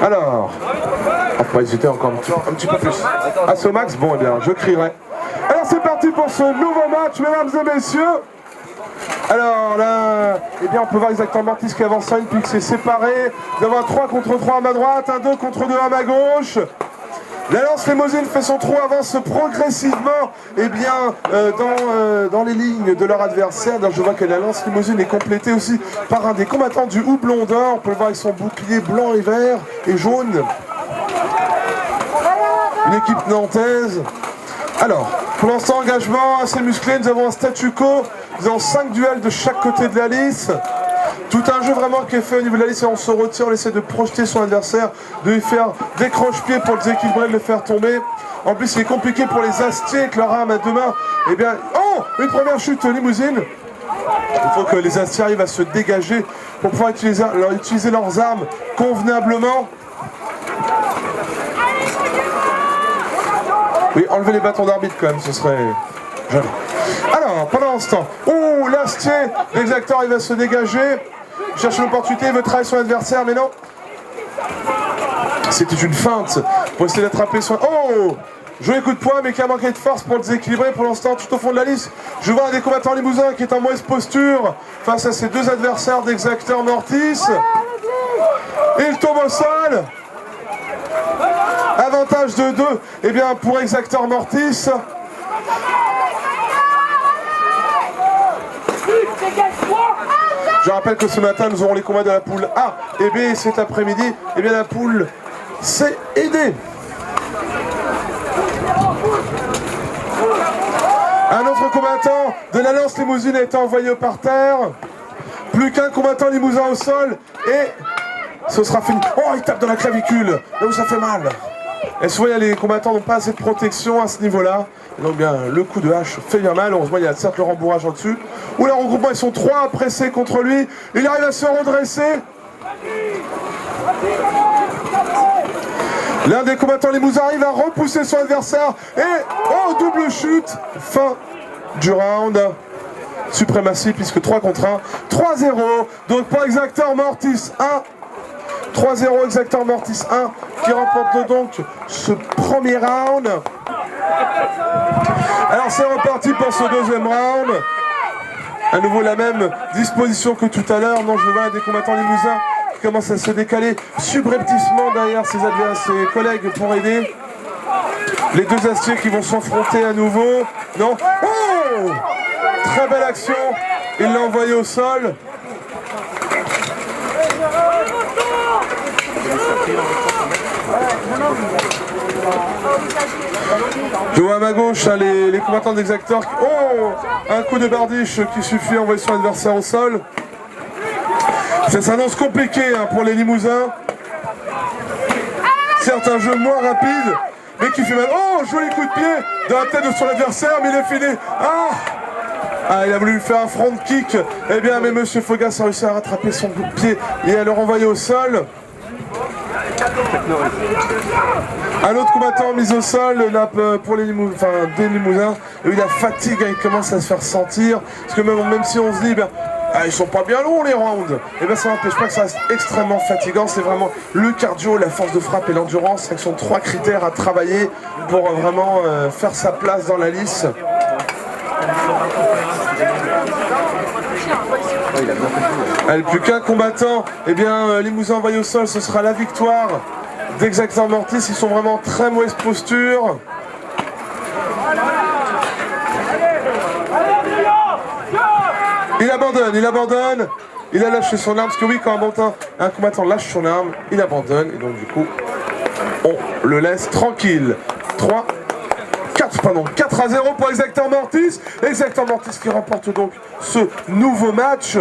Alors, on va hésiter encore un petit peu plus. Asso max, bon, eh bien, je crierai. Alors, c'est parti pour ce nouveau match, mesdames et messieurs. Alors là, eh bien, on peut voir exactement Mortis qui avance à une, puis que c'est séparé. Nous avons un 3 contre 3 à ma droite, un 2 contre 2 à ma gauche. La lance limousine fait son trou, avance progressivement dans les lignes de leur adversaire. Donc je vois que la lance limousine est complétée aussi par un des combattants du Houblon d'Or. On peut le voir avec son bouclier blanc et vert et jaune. Une équipe nantaise. Alors, pour l'instant, engagement assez musclé. Nous avons un statu quo. Nous avons 5 duels de chaque côté de la lisse. Tout un jeu vraiment qui est fait au niveau de la liste, et on se retire, on essaie de projeter son adversaire, de lui faire des croche-pieds pour le déséquilibrer, de le faire tomber. En plus, il est compliqué pour les astiers avec leur arme à deux mains. Eh bien, oh, une première chute limousine. Il faut que les astiers arrivent à se dégager pour pouvoir utiliser leurs armes convenablement. Oui, enlever les bâtons d'arbitre quand même, ce serait joli. Alors, pendant ce temps, oh, l'astier, l'exacteur, il va se dégager. Il cherche une opportunité, il veut trahir son adversaire, mais non. C'était une feinte pour essayer d'attraper son... Oh, joli coup de poing, mais qui a manqué de force pour le déséquilibrer. Pour l'instant, tout au fond de la liste, je vois un des combattants limousins qui est en mauvaise posture face à ses deux adversaires d'exacteur Mortis. Il tombe au sol. Avantage de 2, eh bien, pour exacteur Mortis. Je rappelle que ce matin, nous aurons les combats de la poule A et B, et cet après-midi, eh bien, la poule C et D. Un autre combattant de la lance limousine a été envoyé par terre. Plus qu'un combattant limousin au sol et ce sera fini. Oh, il tape dans la clavicule, là où ça fait mal. Et souvent, les combattants n'ont pas assez de protection à ce niveau-là. Donc bien, le coup de hache fait bien mal. Heureusement, il y a certes le rembourrage en dessus. Ou le regroupement, ils sont 3 pressés contre lui. Il arrive à se redresser. L'un des combattants limousins arrive à repousser son adversaire. Et, oh, double chute. Fin du round. Suprématie, puisque 3 contre 1. 3-0. Donc, pour exacteur Mortis 1. 3-0 exacteur Mortis 1 qui remporte donc ce premier round. Alors c'est reparti pour ce deuxième round. À nouveau la même disposition que tout à l'heure. Non, je vois des combattants limousins qui commencent à se décaler subrepticement derrière ses collègues pour aider. Les deux astiers qui vont s'affronter à nouveau. Non. Oh, très belle action. Il l'a envoyé au sol. Je vois à ma gauche les combattants d'exacteurs. Oh, un coup de bardiche qui suffit à envoyer son adversaire au sol. Ça s'annonce compliqué pour les limousins. Certes, un jeu moins rapide, mais qui fait mal. Oh, joli coup de pied dans la tête de son adversaire, mais il est fini. Ah, il a voulu lui faire un front kick. Eh bien, mais Monsieur Fogas a réussi à rattraper son coup de pied et à le renvoyer au sol. Un autre combattant mis au sol là, pour des limousins, et la fatigue il commence à se faire sentir, parce que même si on se dit ils sont pas bien longs les rounds, et bien ça n'empêche pas que ça reste extrêmement fatigant. C'est vraiment le cardio, la force de frappe et l'endurance, ce sont 3 critères à travailler pour vraiment faire sa place dans la lisse. Allez, plus qu'un combattant, eh bien, Limousin envoyé au sol, ce sera la victoire d'exacteur Mortis. Ils sont vraiment très mauvaise posture. Il abandonne, il a lâché son arme, parce que oui, quand un combattant lâche son arme, il abandonne, et donc du coup, on le laisse tranquille. 4-0 pour exacteur Mortis. Exacteur Mortis qui remporte donc ce nouveau match.